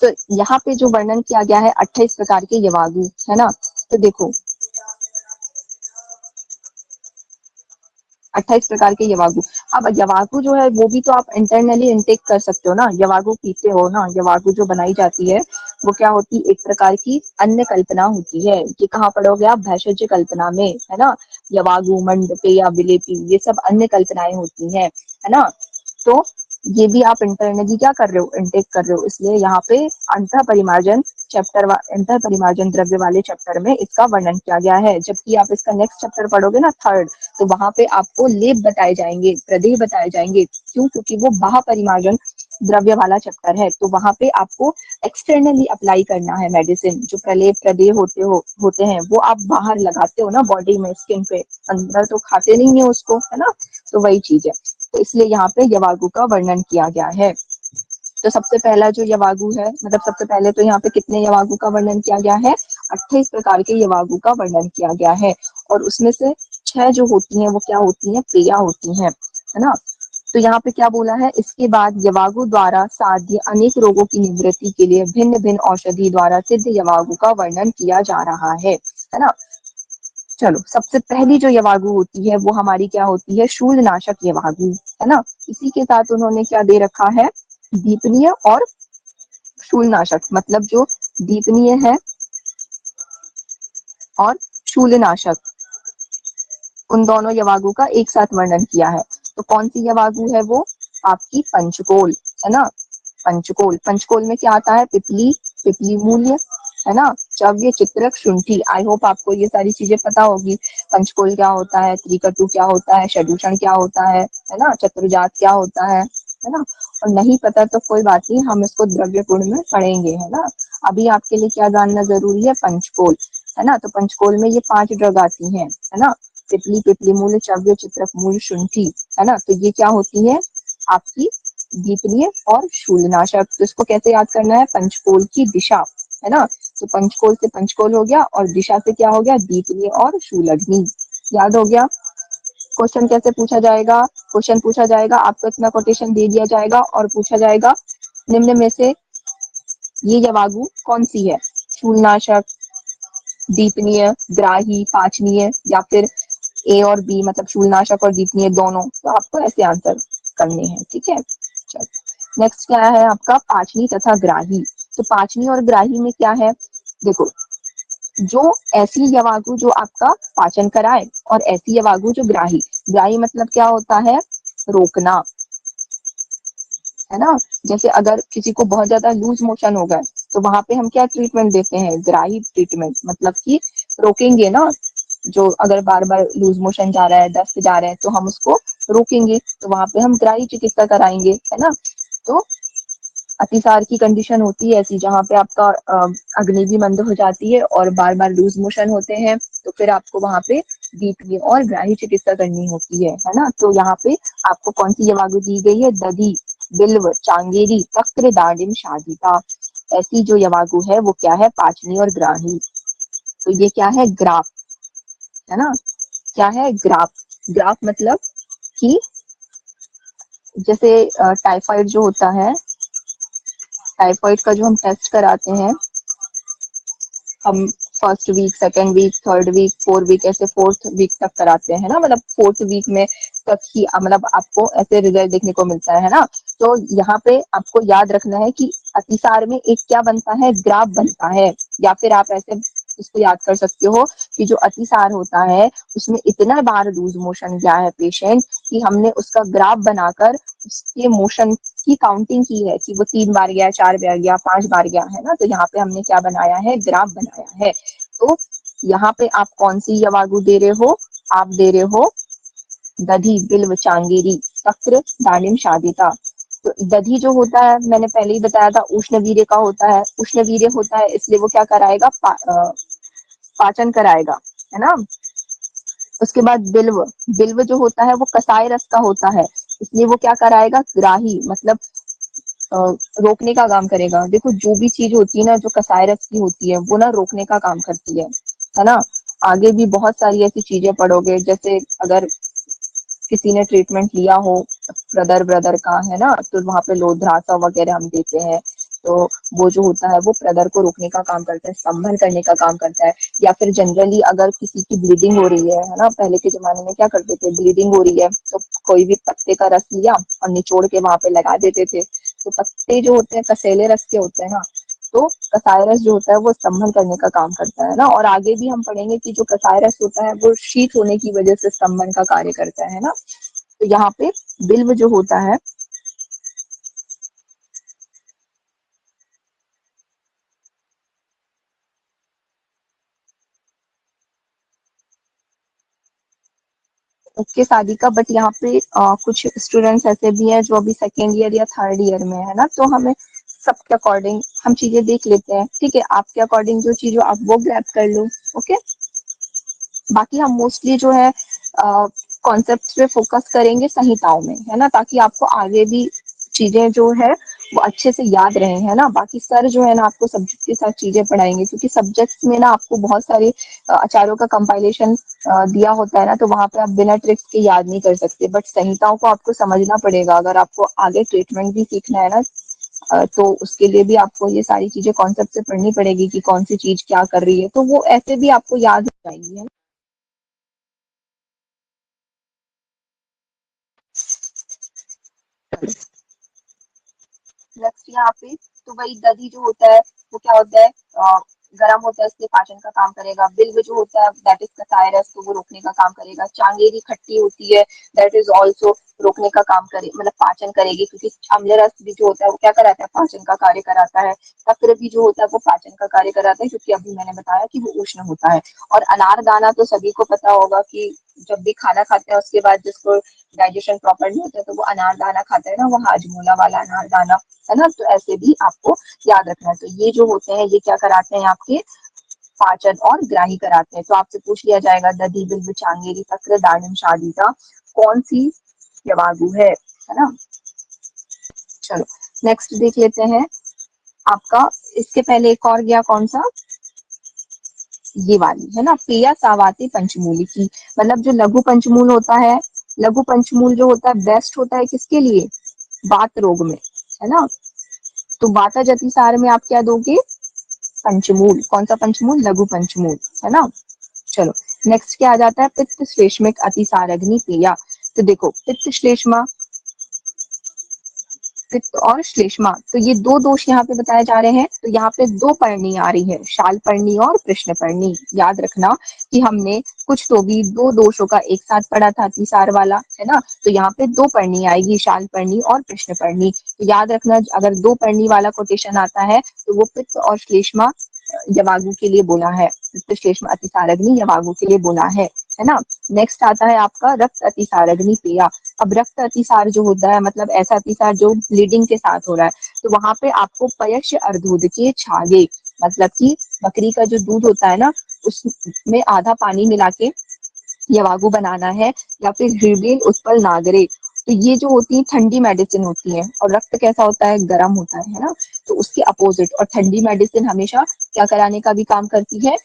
तो यहाँ पे जो वर्णन किया गया है 28 प्रकार के यवागु, है ना। तो देखो 28 प्रकार के यवागु। अब यवागु जो है वो भी तो आप इंटरनली इनटेक कर सकते हो ना, यवागु पीते हो ना। यवागु जो बनाई जाती है वो क्या होती है, एक प्रकार की अन्य कल्पना होती है। ये कहाँ पढ़ोगे आप, भैषज कल्पना में, है ना। यवागु, मंडपे या विलेपी, ये सब अन्य कल्पनाएं होती हैं, है ना। तो ये भी आप इंटरनली क्या कर रहे हो, इनटेक कर रहे हो। इसलिए यहाँ पे अंतः परिमार्जन अंतः परिमार्जन द्रव्य वाले चैप्टर में इसका वर्णन किया गया है। जबकि आप इसका नेक्स्ट चैप्टर पढ़ोगे ना, थर्ड, तो वहां पे आपको लेप बताए जाएंगे, प्रदेह बताए जाएंगे। क्यों? क्योंकि वो बाह्य परिमार्जन द्रव्य वाला चैप्टर है। तो वहां पे आपको एक्सटर्नली अप्लाई करना है मेडिसिन। जो प्रलेप प्रदेह होते हैं वो आप बाहर लगाते हो ना बॉडी में, स्किन पे, अंदर तो खाते नहीं है उसको, है ना। तो वही चीज है। तो इसलिए यहाँ पे यवागु का वर्णन किया गया है। तो सबसे पहला जो यवागु है, मतलब सबसे पहले तो यहाँ पे कितने यवागु का वर्णन किया गया है, 28 प्रकार के यवागु का वर्णन किया गया है। और उसमें से 6 जो होती हैं वो क्या होती हैं, पेया होती हैं, है ना। तो यहाँ पे क्या बोला है, इसके बाद यवागु द्वारा साध्य अनेक रोगों की निवृत्ति के लिए भिन्न भिन्न औषधि द्वारा सिद्ध यवागु का वर्णन किया जा रहा है ना। चलो, सबसे पहली जो यवागु होती है वो हमारी क्या होती है, शूलनाशक यवागु, है ना। इसी के साथ उन्होंने क्या दे रखा है, दीपनीय और शूलनाशक, मतलब जो दीपनीय है और शूलनाशक, उन दोनों यवागु का एक साथ वर्णन किया है। तो कौन सी यवागु है वो, आपकी पंचकोल, है ना। पंचकोल, पंचकोल में क्या आता है, पिपली, पिपली मूल्य, है ना, चव्य, चित्रक, शुंठी। आई होप आपको ये सारी चीजें पता होगी। पंचकोल क्या होता है, त्रिकटु क्या होता है, षडूषण क्या होता है ना, चतुर्जात क्या होता है ना। और नहीं पता तो कोई बात नहीं, हम इसको द्रव्य गुण में पढ़ेंगे, है ना। अभी आपके लिए क्या जानना जरूरी है, पंचकोल, है ना। तो पंचकोल में ये 5 ड्रग आती हैं, है ना। पिपली, पिपली मूल, चव्य, चित्रक मूल, शुंठी, है ना। तो ये क्या होती है, आपकी दीपनीय और शूलनाशक। तो इसको कैसे याद करना है, पंचकोल की दिशा, है ना। तो पंचकोल से पंचकोल हो गया और दिशा से क्या हो गया, दीपनीय और शूलग्नि। याद हो गया। क्वेश्चन कैसे पूछा जाएगा, क्वेश्चन पूछा जाएगा, आपको इतना कोटेशन दे दिया जाएगा और पूछा जाएगा निम्न में से ये यवागु कौन सी है, शूलनाशक, दीपनीय, ग्राही, पाचनीय, या फिर ए और बी, मतलब शूलनाशक और दीपनीय दोनों। तो आपको ऐसे आंसर करने हैं, ठीक है। चलो, नेक्स्ट क्या है आपका, पाचनी तथा ग्राही। तो पाचनी और ग्राही में क्या है, देखो, जो ऐसी यवागु जो आपका पाचन कराए और ऐसी यवागु जो ग्राही। ग्राही मतलब क्या होता है, रोकना, है ना। जैसे अगर किसी को बहुत ज्यादा लूज मोशन हो गए तो वहां पे हम क्या ट्रीटमेंट देते हैं, ग्राही ट्रीटमेंट, मतलब कि रोकेंगे ना। जो अगर बार बार लूज मोशन जा रहा है, दस्त जा रहा है, तो हम उसको रोकेंगे, तो वहां पे हम ग्राही चिकित्सा कराएंगे, है ना। तो अतिसार की कंडीशन होती है ऐसी, जहाँ पे आपका अग्नि भी मंद हो जाती है और बार बार लूज मोशन होते हैं, तो फिर आपको वहां पे डीपीए और ग्राही चिकित्सा करनी होती है ना। तो यहाँ पे आपको कौन सी यवागु दी गई है, दधी, बिल्व, चांगेरी, तक्र, दाडिम, शादिता। ऐसी जो यवागु है वो क्या है, पाचनी और ग्राही। तो ये क्या है, ग्राफ, है ना। क्या है, ग्राफ। ग्राफ मतलब कि जैसे टाइफाइड जो होता है, टाइफाइड का जो हम टेस्ट कराते हैं, हम first week, second week, third week, fourth week, ऐसे फोर्थ वीक तक कराते हैं ना। मतलब फोर्थ वीक में तक ही मतलब आपको ऐसे रिजल्ट देखने को मिलता है ना। तो यहाँ पे आपको याद रखना है कि अतिसार में एक क्या बनता है, ग्राफ बनता है। या फिर आप ऐसे इसको याद कर सकते हो कि जो अतिसार होता है उसमें इतना बार लूज मोशन गया है पेशेंट कि हमने उसका ग्राफ बनाकर उसके मोशन की काउंटिंग की है कि वो 3 बार गया, 4 बार गया, 5 बार गया, है ना। तो यहाँ पे हमने क्या बनाया है, ग्राफ बनाया है। तो यहाँ पे आप कौन सी यवागु दे रहे हो, आप दे रहे हो दधी, बिल्व, चांगेरी, तक्र, दानिम, शादिता। तो दधी जो होता है मैंने पहले ही बताया था, उष्णवीर्य का होता है। उष्णवीर्य होता है इसलिए वो क्या कराएगा, पाचन कराएगा, है ना। उसके बाद बिल्व, बिल्व जो होता है वो कसाय रस का होता है, इसलिए वो क्या कराएगा, ग्राही, मतलब रोकने का काम करेगा। देखो, जो भी चीज होती है ना जो कसाय रस की होती है वो ना रोकने का काम करती है ना। आगे भी बहुत सारी ऐसी चीजें पढ़ोगे, जैसे अगर किसी ने ट्रीटमेंट लिया हो ब्रदर ब्रदर का, है ना, तो वहां पे लोध्रासा वगैरह हम देते हैं। तो वो जो होता है वो प्रदर को रोकने का काम करता है, स्तंभन करने का काम करता है। या फिर जनरली अगर किसी की ब्लीडिंग हो रही है ना, पहले के जमाने में क्या करते थे, ब्लीडिंग हो रही है तो कोई भी पत्ते का रस लिया और निचोड़ के वहां पे लगा देते थे। तो पत्ते जो होते हैं कसेले रस के होते हैं ना, तो कसाय रस जो होता है वो स्तंभन करने का काम करता है ना। और आगे भी हम पढ़ेंगे कि जो कसाय रस होता है वो शीत होने की वजह से स्तंभन का कार्य करता है ना। तो यहाँ पे बिल्व जो होता है, ओके सादिका, बट यहाँ पे कुछ स्टूडेंट्स ऐसे भी हैं जो अभी सेकेंड ईयर या थर्ड ईयर में है ना, तो हमें सबके अकॉर्डिंग हम चीजें देख लेते हैं। ठीक है, आपके अकॉर्डिंग जो चीज हो आप वो ग्रैब कर लो। ओके, बाकी हम मोस्टली जो है कॉन्सेप्ट पे फोकस करेंगे संहिताओं में, है ना, ताकि आपको आगे भी चीजें जो है वो अच्छे से याद रहे, है ना। बाकी सर जो है ना आपको सब्जेक्ट के साथ चीजें पढ़ाएंगे, क्योंकि सब्जेक्ट्स में ना आपको बहुत सारे आचार्यों का कंपाइलेशन दिया होता है ना, तो वहां पे आप बिना ट्रिक्स के याद नहीं कर सकते। बट संहिताओं को आपको समझना पड़ेगा अगर आपको आगे ट्रीटमेंट भी सीखना है ना। तो उसके लिए भी आपको ये सारी चीजें कॉन्सेप्ट से पढ़नी पड़ेगी कि कौन सी चीज क्या कर रही है, तो वो ऐसे भी आपको याद हो जाएंगी, है ना। नेक्स्ट यहाँ पे तो वही दही जो होता है वो क्या होता है, गर्म होता है, इसलिए पाचन का काम करेगा। बिल्व जो होता है दैट इज कसायरस, तो वो रोकने का काम करेगा। चांगेरी खट्टी होती है, दैट इज ऑल्सो रोकने का काम करे, मतलब पाचन करेगी, क्योंकि अम्ल रस भी जो होता है वो क्या कराता है, पाचन का कार्य कराता है। तक्र भी जो होता है वो पाचन का कार्य कराता है, क्योंकि अभी मैंने बताया कि वो उष्ण होता है। और अनार दाना तो सभी को पता होगा कि जब भी खाना खाते हैं उसके बाद जिसको डाइजेशन प्रॉपर नहीं होता है तो वो अनार दाना खाता है ना, वो हाजमोला वाला अनार दाना, है ना। तो ऐसे भी आपको याद रखना है। तो ये जो होते हैं ये क्या कराते हैं, आपके पाचन और ग्राही कराते हैं। तो आपसे पूछ लिया जाएगा दधी बिल्व चांगेरी तक्र दानिम शादिता कौन सी यवागु है ना। चलो नेक्स्ट देख लेते हैं आपका। इसके पहले एक और गया कौन सा, ये वाली है ना, पेया सावाती पंचमूली की, मतलब जो लघु पंचमूल होता है, लघु पंचमूल जो होता है बेस्ट होता है किसके लिए, वात रोग में, है ना। तो वाता जतिसार में आप क्या दोगे, पंचमूल। कौन सा पंचमूल, लघु पंचमूल, है ना। चलो नेक्स्ट क्या आ जाता है, पित्त श्लेष्मिक अतिसारग्नि पेया। तो देखो पित्त श्लेष्मा, पित्त और श्लेष्मा, तो ये दो दोष यहाँ पे बताए जा रहे हैं। तो यहाँ पे दो पर्णी आ रही है, शाल पर्णी और कृष्ण पर्णी। याद रखना कि हमने कुछ तो भी दो दोषों का एक साथ पढ़ा था, अतिसार वाला, है ना। तो यहाँ पे दो पर्णी आएगी, शाल पर्णी और कृष्ण पर्णी। तो याद रखना अगर दो पर्णी वाला कोटेशन आता है तो वो पित्त और श्लेष्मा यवागु के लिए बोला है, पित्त श्लेष्मा अतिसारग्नि यवागु के लिए बोला है ना। नेक्स्ट आता है आपका रक्त अतिसारग्नि पेया। अब रक्त अतिसार जो होता है मतलब ऐसा अतिसार जो ब्लीडिंग के साथ हो रहा है, तो वहां पे आपको पयस्य अर्धोदके छागे, मतलब कि बकरी का जो दूध होता है ना उसमें आधा पानी मिला के यवागु बनाना है, या फिर हृदय उत्पल नागरे। तो ये जो होती है ठंडी मेडिसिन होती है, और रक्त कैसा होता है, गर्म होता है ना। तो उसके अपोजिट, और ठंडी मेडिसिन हमेशा क्या कराने का भी काम करती है,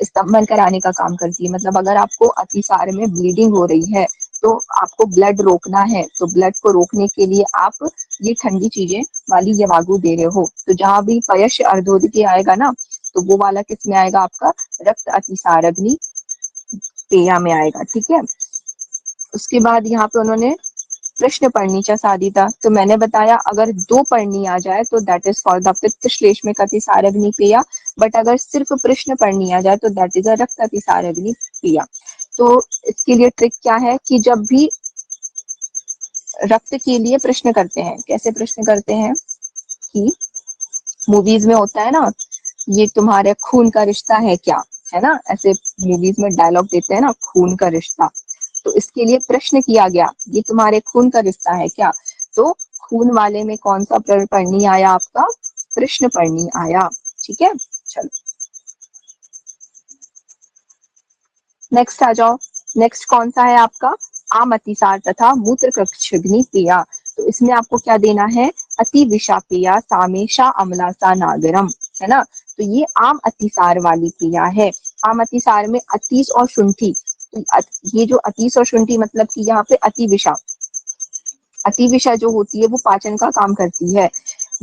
स्तंभन कराने का काम करती है। मतलब अगर आपको अतिसार में ब्लीडिंग हो रही है तो आपको ब्लड रोकना है, तो ब्लड को रोकने के लिए आप ये ठंडी चीजें वाली यवागु दे रहे हो। तो जहां भी पयस्य अर्धोदके आएगा ना, तो वो वाला किस में आएगा, आपका रक्त अतिसारग्नि पेया में आएगा। ठीक है, उसके बाद यहाँ पे उन्होंने प्रश्न पर्णीचा साधिता। तो मैंने बताया अगर दो पर्णी आ जाए तो दैट इज फॉर द पित्त श्लेष्मिक अतिसारग्नि पेया, बट अगर सिर्फ प्रश्न पर्णी आ जाए तो दैट इज अ रक्त अतिसारग्नि पेया। तो इसके लिए ट्रिक क्या है कि जब भी रक्त के लिए प्रश्न करते हैं, कैसे प्रश्न करते हैं कि मूवीज में होता है ना, ये तुम्हारे खून का रिश्ता है क्या, है ना, ऐसे मूवीज में डायलॉग देते हैं ना, खून का रिश्ता। तो इसके लिए प्रश्न किया गया, ये तुम्हारे खून का रिश्ता है क्या। तो खून वाले में कौन सा पर्णी आया, आपका प्रश्न पर्णी आया। ठीक है, चलो नेक्स्ट आ जाओ। नेक्स्ट कौन सा है आपका, आम अतिसार तथा मूत्र कक्षग्नि पेया। तो इसमें आपको क्या देना है, अति विषा पेया सामेशा अमला सा नागरम, है ना। तो ये आम अतिसार वाली पेया है। आम अतिसार में अतीस और शुंठी, तो ये जो अतीस और शुंठी मतलब कि यहाँ पे अति विषा, अति विषा जो होती है वो पाचन का काम करती है।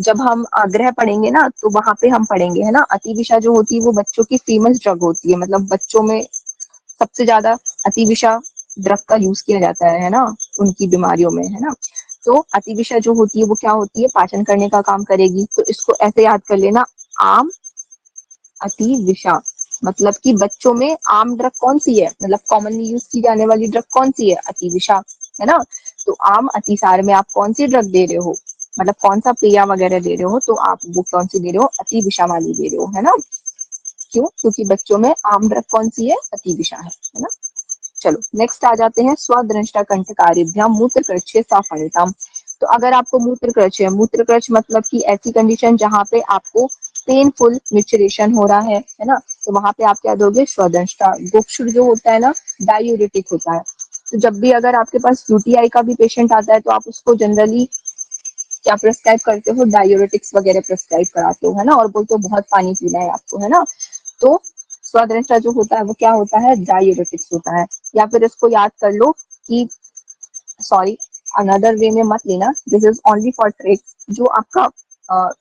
जब हम ग्रह पढ़ेंगे ना तो वहां पे हम पढ़ेंगे, है ना। अतिविषा जो होती है वो बच्चों की फेमस ड्रग होती है, मतलब बच्चों में सबसे ज्यादा अतिविषा ड्रग का यूज किया जाता है ना, उनकी बीमारियों में, है ना। तो अतिविषा जो होती है वो क्या होती है, पाचन करने का काम करेगी। तो इसको ऐसे याद कर लेना, आम अतिविषा, मतलब कि बच्चों में आम ड्रग कौन सी है, मतलब कॉमनली यूज की जाने वाली ड्रग कौन सी है, अतिविषा, है ना। तो आम अतिसार में आप कौन सी ड्रग दे रहे हो, मतलब कौन सा पेया वगैरह दे रहे हो, तो आप वो कौन सी दे रहे हो, अतिविषा वाली दे रहे हो, है ना। क्यों, क्योंकि बच्चों में आम ड्रग कौन सी है, अतिविषा है ना। चलो नेक्स्ट आ जाते हैं, स्वदृष्टा कंटकारिभ्याम मूत्रकृच्छ्रे साफणिताम। तो अगर आपको मूत्रकृच्छ है, मूत्रकृच्छ मतलब कि ऐसी कंडीशन जहाँ पे आपको पेनफुल मिचुरेशन हो रहा है ना, तो वहां पे आप क्या दोगे, स्वदृष्टा। गुप्तशुर जो होता है ना, डायूरेटिक होता है। तो जब भी अगर आपके पास यूटीआई का भी पेशेंट आता है तो आप उसको जनरली क्या प्रेस्क्राइब करते हो, डायूरेटिक्स वगैरह प्रेस्क्राइब कराते हो, है ना, और बोलते हो बहुत पानी पीना है आपको, है ना। तो स्वदृष्टा जो होता है वो क्या होता है, डायूरेटिक्स होता है। या फिर इसको याद कर लो कि, सॉरी, अनदर वे में मत लेना, this is only for trick. जो आपका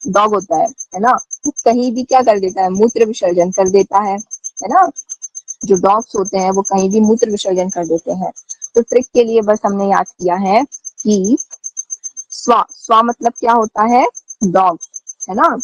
डॉग होता है ना, वो कहीं भी क्या कर देता है, मूत्र विसर्जन कर देता है ना। जो डॉग्स होते हैं वो कहीं भी मूत्र विसर्जन कर देते हैं। तो ट्रिक के लिए बस हमने याद किया है कि स्वा स्वा मतलब क्या होता है, डॉग, है ना।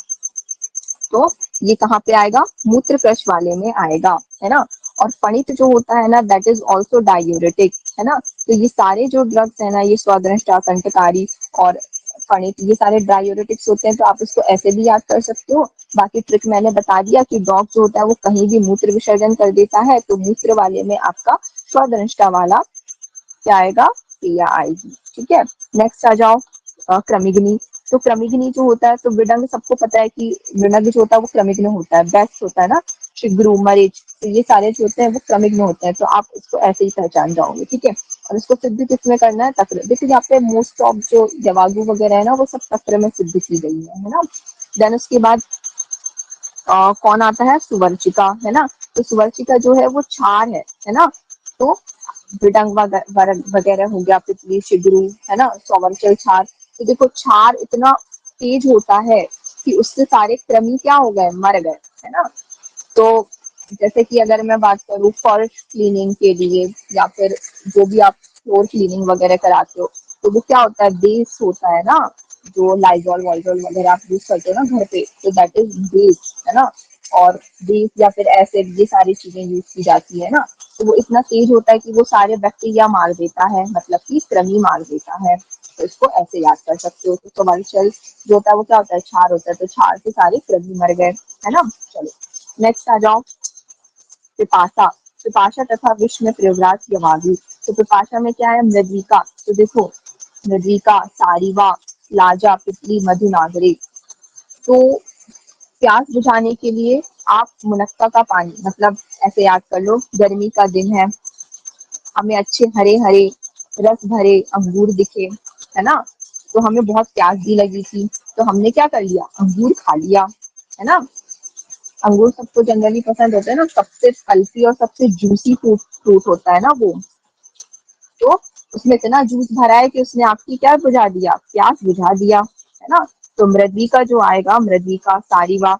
तो ये कहाँ पे आएगा, मूत्र कश वाले में आएगा, है ना। और फणित जो होता है ना, दैट इज ऑल्सो डायूरेटिक, है ना। तो ये सारे जो ड्रग्स है ना, ये स्वदृष्टा, कंटकारी और फणित, ये सारे डायूरेटिक्स होते हैं। तो आप इसको ऐसे भी याद कर सकते हो। बाकी ट्रिक मैंने बता दिया कि डॉग जो होता है वो कहीं भी मूत्र विसर्जन कर देता है, तो मूत्र वाले में आपका स्वदृष्टा वाला क्या आएगा, क्रिया आएगी, ठीक है। नेक्स्ट आ जाओ, क्रमिग्नि। तो क्रमिग्नि जो होता है, तो विडंग सबको पता है कि विडंग जो होता है वो क्रमिग्न होता है, बेस्ट होता है ना, शिग्रु, मरीच, तो ये सारे जो होते हैं वो क्रमिग्न होते हैं। तो आप इसको ऐसे ही पहचान जाओगे, ठीक है। और इसको सिद्ध किसमें करना है, तक्र। देखिए यहाँ पे मोस्ट ऑफ जो जवागु वगैरह है ना, वो सब तक्र में सिद्ध की गई है ना। देन उसके बाद कौन आता है, सुवर्चिका, है ना। तो सुवर्चिका जो है वो क्षार है ना। तो विडंग वगैरह हो गया, पिपली, शिगरू, है ना, सौवर्चल क्षार। तो देखो क्षार इतना तेज होता है कि उससे सारे कृमि क्या हो गए, मर गए, है ना। तो जैसे कि अगर मैं बात करूँ फॉर क्लीनिंग के लिए, या फिर जो भी आप फ्लोर क्लीनिंग वगैरह कराते हो, तो वो क्या होता है, बेस होता है ना, जो लाइजॉल वाइजॉल वगैरह आप यूज करते हो ना घर पे, तो दैट इज बेस, है ना। और बेस या फिर एसिड, ये सारी चीजें यूज की जाती है ना। तो वो इतना तेज होता है कि वो सारे बैक्टीरिया मार देता है, मतलब कि कृमि मार देता है। तो इसको ऐसे याद कर सकते हो। तो सवाल चल जो होता है वो क्या होता है, क्षार होता है, तो क्षार से सारे कृमि मर गए, है ना। चलो नेक्स्ट आ जाओ, पिपासा। पिपासा तथा विष में प्रयोगराज यवागी। तो पिपासा में क्या है, मृद्विका। तो देखो मृद्विका, सारीवा, लाजा, पिपली, मधुनागरे। तो प्यास बुझाने के लिए आप मुनक्का का पानी, मतलब ऐसे याद कर लो, गर्मी का दिन है, हमें अच्छे हरे हरे रस भरे अंगूर दिखे, है ना। तो हमें बहुत प्यास भी लगी थी, तो हमने क्या कर लिया, अंगूर खा लिया, है ना। अंगूर सबको जनरली पसंद होता है ना, सबसे पल्पी और सबसे जूसी फ्रूट फ्रूट होता है ना वो। तो उसमें इतना जूस भरा है कि उसने आपकी क्या बुझा दिया, प्यास बुझा दिया, है ना। तो मृद्वी का जो आएगा, मृद्वी का सारीवा,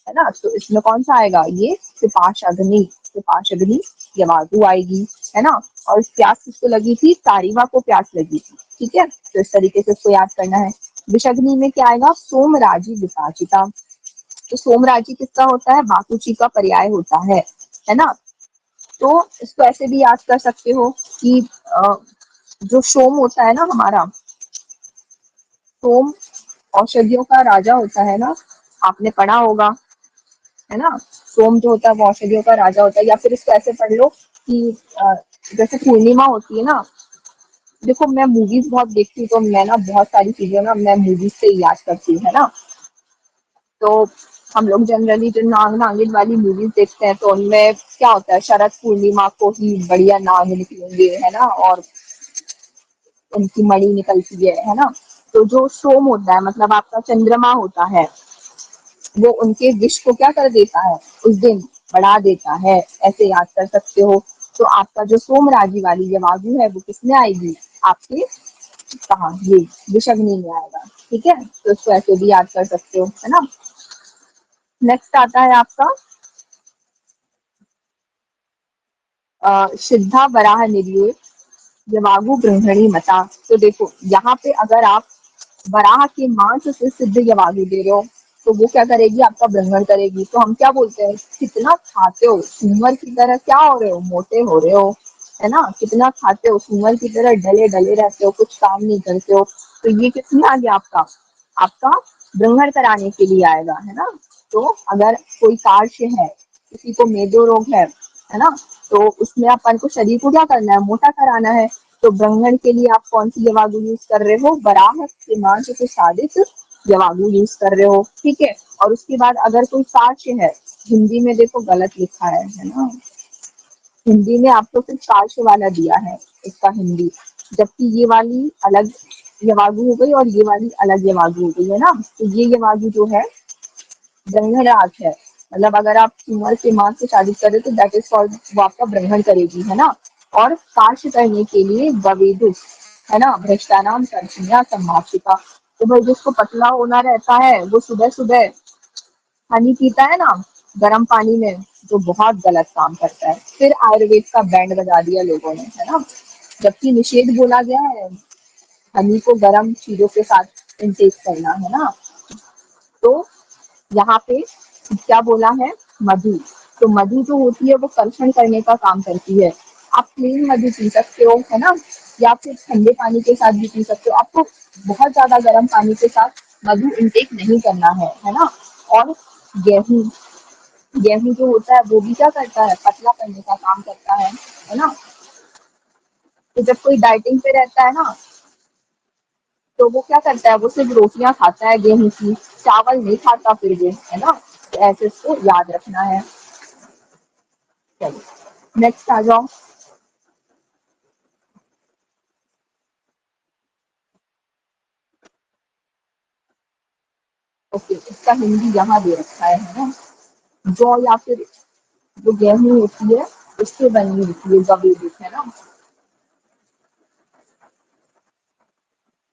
है ना। तो इसमें कौन सा आएगा, ये पिपाशग्नि, पिपाशग्नि यवागु आएगी, है ना। और प्यास किसको लगी थी, सारीवा को प्यास लगी थी, ठीक है। तो इस तरीके से इसको याद करना है। विषग्नि में क्या आएगा, सोमराजी विपाचिता। तो सोमराजी किसका होता है, बाकुची का पर्याय होता है ना। तो इसको ऐसे भी याद कर सकते हो कि जो सोम होता है ना हमारा, सोम औषधियों का राजा होता है ना, आपने पढ़ा होगा, है ना। सोम जो होता है वो औषधियों का राजा होता है। या फिर इसको ऐसे पढ़ लो कि जैसे पूर्णिमा होती है ना, देखो मैं मूवीज बहुत देखती हूँ, तो मैं ना बहुत सारी चीजें ना मैं मूवीज से ही याद करती हूँ, है ना। तो हम लोग जनरली जो नाग नागिन वाली मूवीज देखते हैं, तो उनमें क्या होता है, शरद पूर्णिमा को ही बढ़िया नाग निकलेंगे, है ना, और उनकी मणि निकलती है ना। तो जो सोम होता है, मतलब आपका चंद्रमा होता है, वो उनके विष को क्या कर देता है, उस दिन बढ़ा देता है, ऐसे याद कर सकते हो। तो आपका जो सोमराजी वाली जवागु है वो किसमें आएगी, आपके कहाँ, ये विषग्नि में आएगा। ठीक है, तो इसको ऐसे भी याद कर सकते हो, है ना। नेक्स्ट आता है आपका सिद्धा वराह निर्ये यवागु ब्रह्मणी मता। तो देखो यहाँ पे अगर आप वराह के मांस से सिद्ध यवागु दे रहे हो तो वो क्या करेगी, आपका ब्रह्मण करेगी। तो हम क्या बोलते हैं, कितना खाते हो, सुअर की तरह क्या हो रहे हो, मोटे हो रहे हो, है ना। कितना खाते हो, सुअर की तरह डले डले रहते हो, कुछ काम नहीं करते हो। तो ये किस में आ गया आपका, आपका ब्रह्मण कराने के लिए आएगा, है ना। तो अगर कोई कार्य है, किसी को मेदो रोग है ना, तो उसमें अपन को शरीर को क्या करना है, मोटा कराना है। तो ब्रह्मण के लिए आप कौन सी यवागु यूज कर रहे हो, वराह के मांस से साधित यवागु यूज कर रहे हो। ठीक है, और उसके बाद अगर कोई कार्य है, हिंदी में देखो गलत लिखा है ना, हिंदी में आपको सिर्फ कार्य वाला दिया है इसका हिंदी, जबकि ये वाली अलग यवागु हो गई और ये वाली अलग यवागु हो गई, है ना। तो ये यवागु जो है ब्रह्मराज है, मतलब अगर आप कुंवर के मां से शादी करें तो दैट इज कॉल्ड, वो आपका ब्रह्मण करेगी, है ना। और काश करने के लिए गवेदु, है ना, भ्रष्टानाम कर्षणिया सम्मासिका। तो भाई जिसको पतला होना रहता है वो सुबह सुबह हनी पीता है ना, गर्म पानी में, जो बहुत गलत काम करता है। फिर आयुर्वेद का बैंड बजा दिया लोगों ने, है ना, जबकि निषेध बोला गया है हनी को गर्म चीजों के साथ इंटेक करना, है ना। तो यहाँ पे क्या बोला है, मधु। तो मधु जो होती है वो कर्षण करने का काम करती है। आप प्लेन मधु पी सकते हो, है ना, या फिर ठंडे पानी के साथ भी पी सकते हो। आपको बहुत ज्यादा गर्म पानी के साथ मधु इंटेक नहीं करना है ना। और गेहूं, गेहूं जो होता है वो भी क्या करता है, पतला करने का काम करता है ना। तो जब कोई डाइटिंग पे रहता है ना, तो वो क्या करता है, वो सिर्फ रोटियां खाता है गेहूं की, चावल नहीं खाता फिर भी, है ना। तो ऐसे इसको याद रखना है। चलिए नेक्स्ट आ जाओ। ओके, इसका हिंदी यहाँ दे रखा है ना। जौ या फिर जो गेहूं होती है उससे बनी होती है जवेदी, है ना।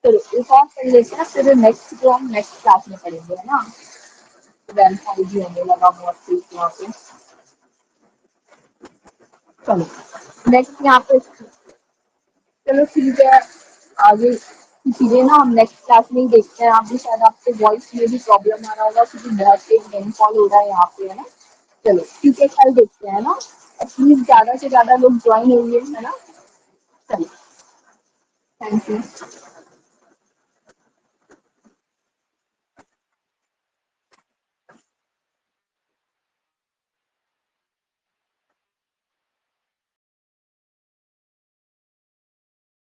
चलो एक और पढ़ लेते हैं, फिर नेक्स्ट जो हम नेक्स्ट क्लास में पढ़ेंगे, है ना। वेरीफाई भी होने लगा बहुत तेज यहाँ पे। चलो नेक्स्ट यहाँ पे, चलो ठीक है, आगे की चीजें ना हम नेक्स्ट क्लास में ही देखते हैं। आप भी शायद, आपके वॉइस में भी प्रॉब्लम आ रहा होगा क्योंकि बहुत तेज रेनफॉल हो रहा है यहाँ पे, है ना। चलो ठीक है, कल देखते हैं ना। प्लीज ज्यादा से ज्यादा लोग ज्वाइन होंगे, है ना। चलो, थैंक यू।